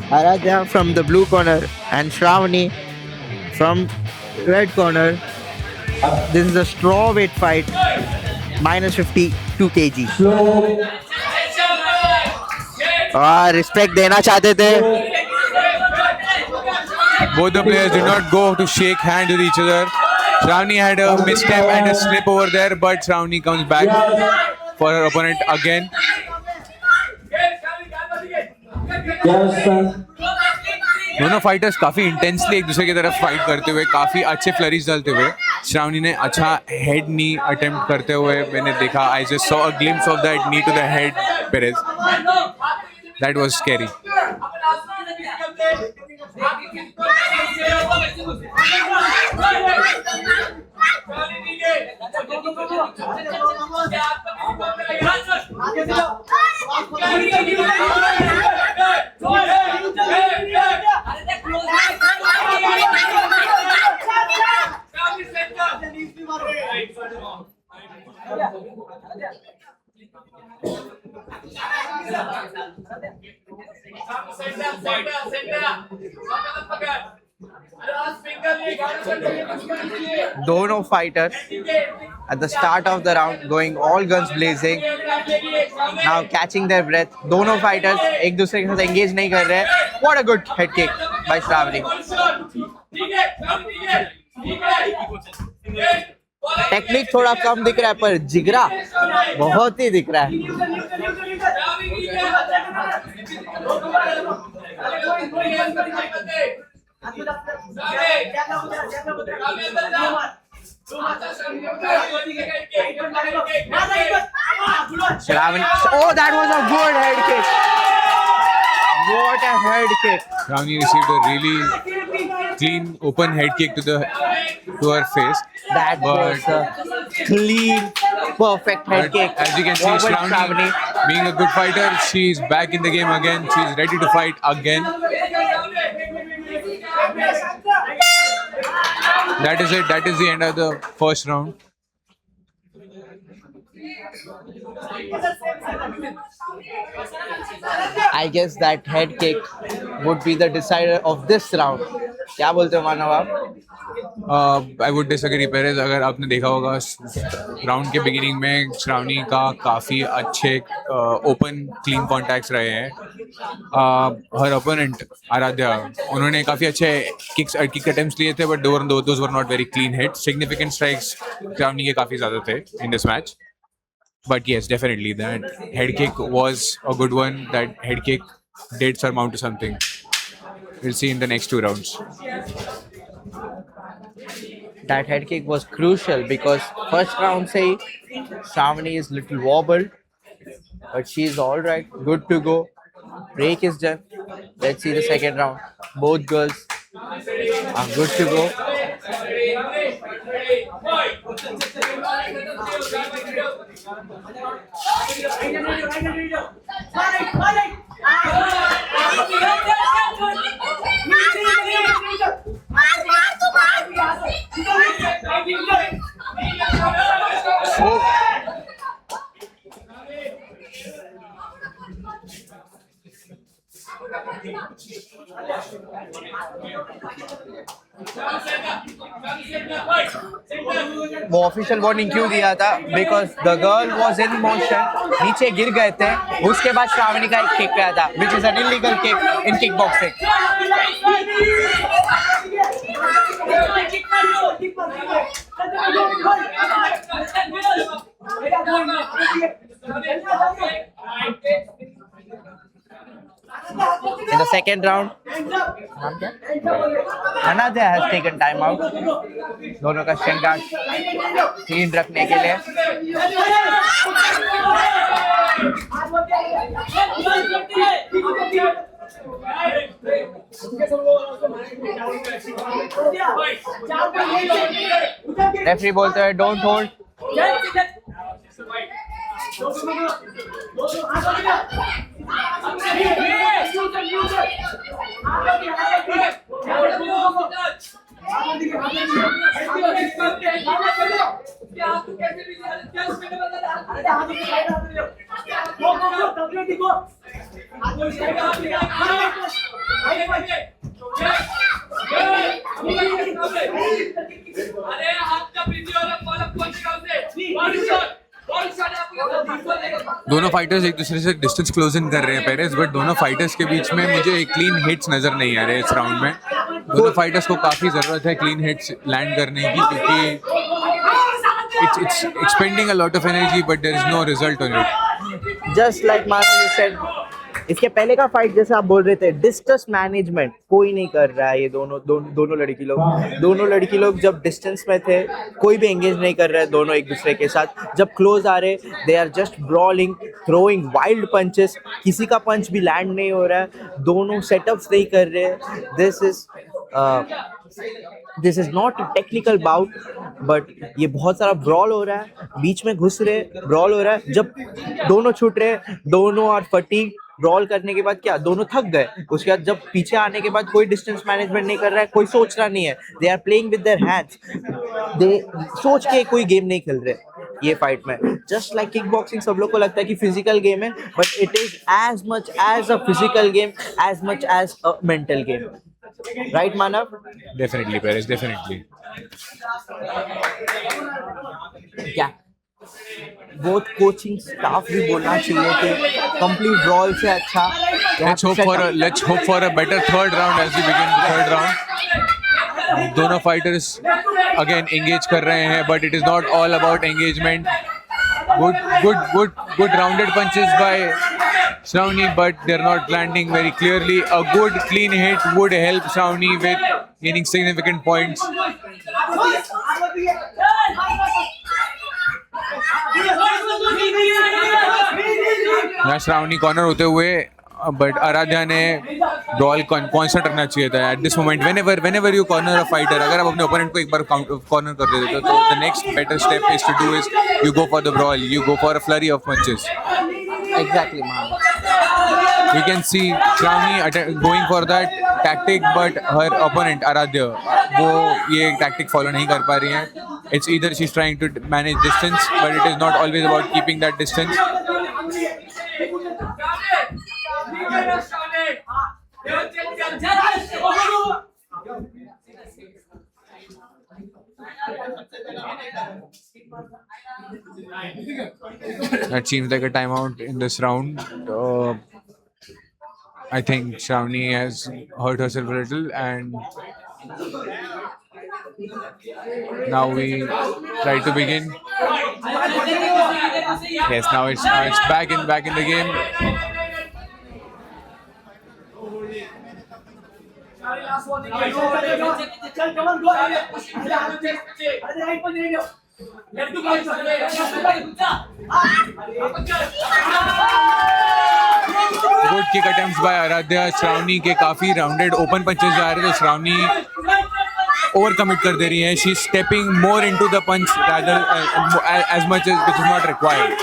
Aradhya from the blue corner and Shravani from red corner. This is a straw weight fight, minus 52 kg. Respect देना चाहते थे. Both the players did not go to shake hands with each other. Shravani had a misstep and a slip over there, but Shravani comes back for her opponent again. दोनों fighters काफी intensely एक दूसरे की तरफ fight करते हुए काफी अच्छे फ्लरीज डालते हुए श्रावणी ने अच्छा हेड नी अटेम्प्ट करते हुए मैंने देखा. I just saw a glimpse of that knee to the head Perez. That was scary. दोनों fighters at the start of the round going all guns blazing. Now catching their breath. दोनों fighters एक दूसरे के साथ engage नहीं कर रहे. What a good head kick by Shravani. Technique थोड़ा कम दिख रहा है पर जिगरा बहुत ही दिख रहा है. Shravani, oh, that was a good head kick. What a head kick. Shravani received a really clean open head kick to her face. That was a clean, perfect head kick. As you can see, What was Shravani being a good fighter, she's back in the game again. She's ready to fight again. That is it. That is the end of the first round. I guess that head kick would be the decider of this round. क्या बोलते हो मानव आप? I would disagree Perez. अगर आपने देखा होगा round के beginning में श्रावणी का काफ़ी अच्छे ओपन क्लीन कॉन्टैक्ट्स रहे हैं. हर ओपोनेंट आराध्या उन्होंने काफ़ी अच्छे किक अटेम्प्ट्स लिए थे but those were not very clean hit. Significant strikes Shravani के काफ़ी ज़्यादा थे in this match. But yes, definitely that head kick was a good one. That head kick did surmount to something. We'll see in the next two rounds. That head kick was crucial because first round say Shravani is little wobbled, but she is all right, good to go. Break is done. Let's see the second round. Both girls are good to go. वो official warning क्यों दिया था? Because the girl was in motion, नीचे गिर गए थे, उसके बाद श्रावणी का एक किक गया था which is an illegal kick in kick boxing. In the second round, Anadya has taken time out. दोनों का श्रृंगार क्लीन रखने के लिए. रेफरी बोलते हैं डोंट होल्ड. दोनों फाइटर्स एक दूसरे से डिस्टेंस क्लोज इन कर रहे हैं पेरेस, बट दोनों फाइटर्स के बीच में मुझे क्लीन हिट्स नजर नहीं आ रहे इस राउंड में. दोनों फाइटर्स को काफी जरूरत है क्लीन हिट्स लैंड करने की, क्योंकि it's expending a lot of energy but there is no result on it. Just like Manu you said, इसके पहले का फाइट जैसे आप बोल रहे थे, डिस्टेंस मैनेजमेंट कोई नहीं कर रहा है. ये दोनों लड़की लोग जब डिस्टेंस में थे कोई भी एंगेज नहीं कर रहा है दोनों एक दूसरे के साथ. जब क्लोज आ रहे they are just brawling, throwing wild punches. किसी का पंच भी लैंड नहीं हो रहा है, दोनों सेटअप्स नहीं कर रहे. This is not a technical bout, but ये बहुत सारा ब्रॉल हो रहा है, बीच में घुस रहे ब्रॉल हो रहा है. जब दोनों छूट रहे, दोनों और फटीग ब्रॉल करने के बाद क्या दोनों थक गए. उसके बाद जब पीछे आने के बाद कोई डिस्टेंस मैनेजमेंट नहीं कर रहा है, कोई सोच रहा नहीं है. They are playing with their hands, दे सोच के कोई गेम नहीं खेल रहे ये फाइट में. जस्ट लाइक किक बॉक्सिंग सब लोग को लगता है कि फिजिकल गेम है, but it is as much as a physical game as much as a mental game. Right Manav? Definitely Perez, definitely. क्या बोथ कोचिंग स्टाफ भी बोलना चाहिए कि कंप्लीट ब्रॉल से अच्छा Let's hope for a better third round as we begin the third round. दोनों fighters again engage कर रहे हैं, but it is not all about engagement. Good rounded punches by Shravani, but they're not landing very clearly. A good clean hit would help Shravani with gaining significant points. यहाँ Shravani corner होते हुए, but Aaradhya ने brawl constant रखना चाहिए था at this moment. whenever you corner a fighter, अगर आप अपने ओपोनेंट को एक बार कॉर्नर कर देते हो तो the next better step is to do is you go for the brawl, you go for a flurry of punches. Exactly, man. You can see Shravani going for that tactic, but her opponent Aradhya वो ये tactic follow नहीं कर पा रही हैं. It's either she's trying to manage distance, but it is not always about keeping that distance. That seems like a timeout in this round. I think Shravani has hurt herself a little, and now we try to begin. Yes, now it's back in the game. Good kick attempts by Aradhya. Shravani के काफी rounded open punches जा रहे थे, तो Shravani over commit कर दे रही है. She's stepping more into the punch rather as much as which is not required.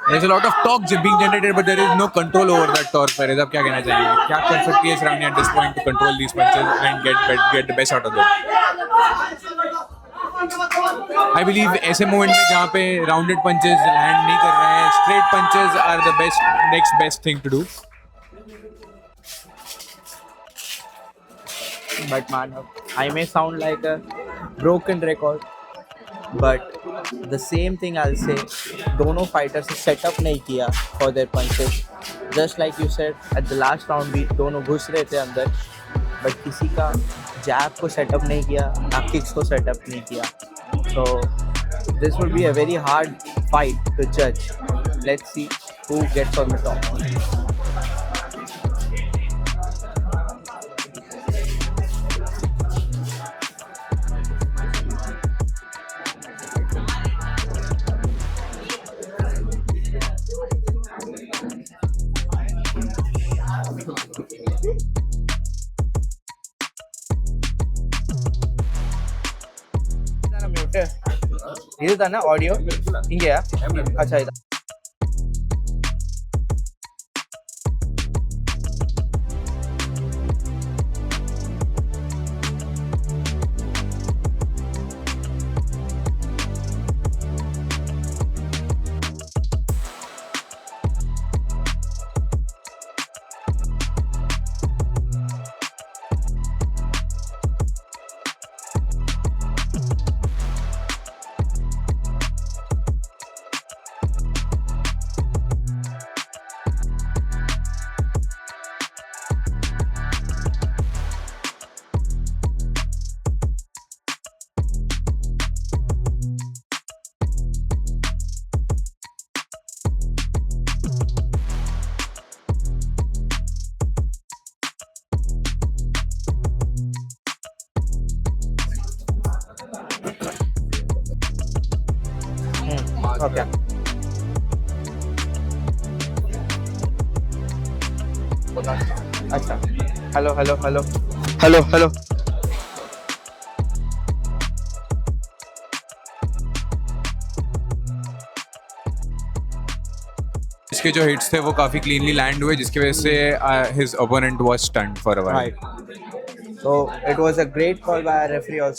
There's a lot of talk being generated, but there is no control over that torque. Perez, आप क्या कहना चाहेंगे? क्या कर सकती है Shravani at this point to control these punches and get the best out of them? I believe ऐसे moment में जहाँ पे rounded punches land नहीं कर रहे हैं, straight punches are the next best thing to do. But Manav, I may sound like a broken record, but the same thing I'll say, दोनों fighters ने setup नहीं किया for their punches. Just like you said, at the last round भी दोनों घुस रहे थे अंदर, but किसी का jab को setup नहीं किया, ना kicks को setup नहीं किया. So this will be a very hard fight to judge. Let's see who gets on the top. ಇದು ತಾನೆ ಆಡಿಯೋ ಹಿಂಗೆಯಾ ಅಚ್ಚಾ ಇದು होगा. अच्छा. Hello, hello, hello. Hello, hello. इसके जो हिट्स थे वो काफी क्लीनली लैंड हुए, जिसकी वजह से his opponent was stunned for a while. Right. So it was a great call by our referee also.